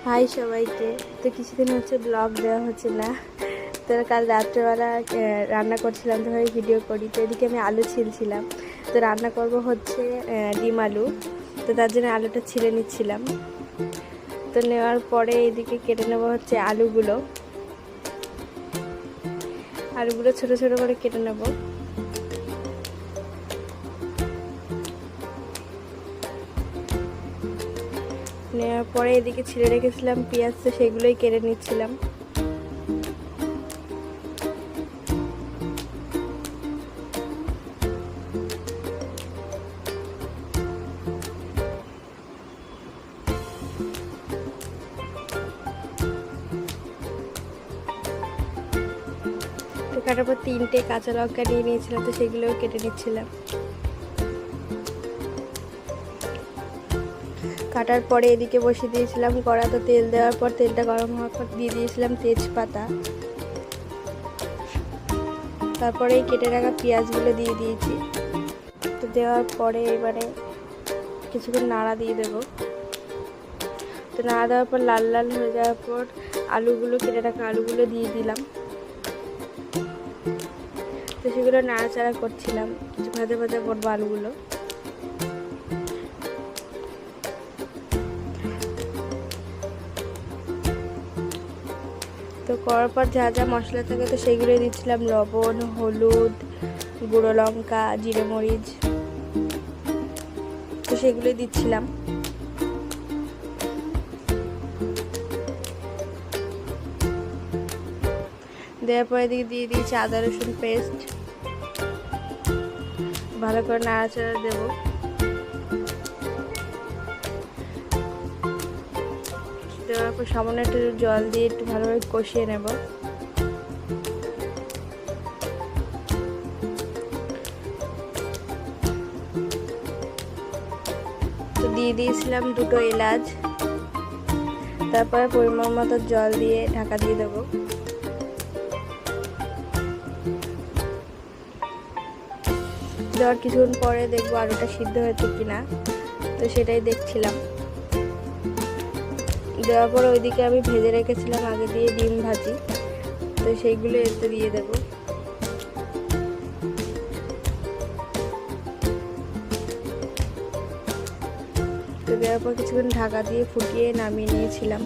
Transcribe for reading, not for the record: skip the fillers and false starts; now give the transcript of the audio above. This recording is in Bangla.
হাই সবাইকে। তো কিছুদিন হচ্ছে ব্লগ দেওয়া হচ্ছে না। তো কাল রাত্রেবেলা রান্না করছিলাম, তো ভাই ভিডিও করি। তো এদিকে আমি আলু ছিলছিলাম। তো রান্না করব হচ্ছে ডিম আলু। তো তার জন্য আলুটা ছিলে নিচ্ছিলাম। তো নেওয়ার পরে এদিকে কেটে নেবো হচ্ছে আলুগুলো ছোট ছোট করে কেটে নেবো। নেওয়ার পরে এদিকে ছিঁড়ে রেখেছিলাম পেঁয়াজ, তো সেগুলোই কেটে নিচ্ছিলাম। তো কাটার পর 3টে কাঁচা লঙ্কা নিয়ে নিয়েছিলাম, তো সেগুলোও কেটে নিচ্ছিলাম। কাটার পরে এদিকে বসিয়ে দিয়েছিলাম কড়া। তো তেল দেওয়ার পর তেলটা গরম হওয়ার পর দিয়ে দিয়েছিলাম তেজপাতা। তারপরে এই কেটে রাখা পেঁয়াজগুলো দিয়ে দিয়েছি। তো দেওয়ার পরে এবারে কিছুক্ষণ নাড়া দিয়ে দেবো। তো নাড়া দেওয়ার পর লাল লাল হয়ে যাওয়ার পর কেটে রাখা আলুগুলো দিয়ে দিলাম। তো সেগুলো নাড়াচাড়া করছিলাম, কিছু ভাজা ভাজা করবো আলুগুলো। তো করার পর যা যা মশলা থাকে তো সেগুলোই দিচ্ছিলাম, লবণ, হলুদ, গুঁড়ো লঙ্কা, জিরে মরিচ, তো সেগুলোই দিচ্ছিলাম। দেওয়ার পরে দিকে দিয়ে দিয়েছি আদা রসুন পেস্ট। ভালো করে নাড়াচাড়া দেবো। দেওয়ার পর সামান্য একটু জল দিয়ে একটু ভালোভাবে কষিয়ে নেব। তো দিয়ে দিয়েছিলাম 2টো এলাচ। তারপরে পরিমাণ মতো জল দিয়ে ঢাকা দিয়ে দেবো। দেওয়ার কিছুক্ষণ পরে দেখবো আলুটা সিদ্ধ হয়েছে কিনা, তো সেটাই দেখছিলাম। দেওয়ার পর ওইদিকে আমি ভেজে রেখেছিলাম আগে দিয়ে ডিম ভাজি, তো সেইগুলো এতে দিয়ে দেব। তো দেওয়ার পর কিছুক্ষণ ঢাকা দিয়ে ফুটিয়ে নামিয়ে নিয়েছিলাম।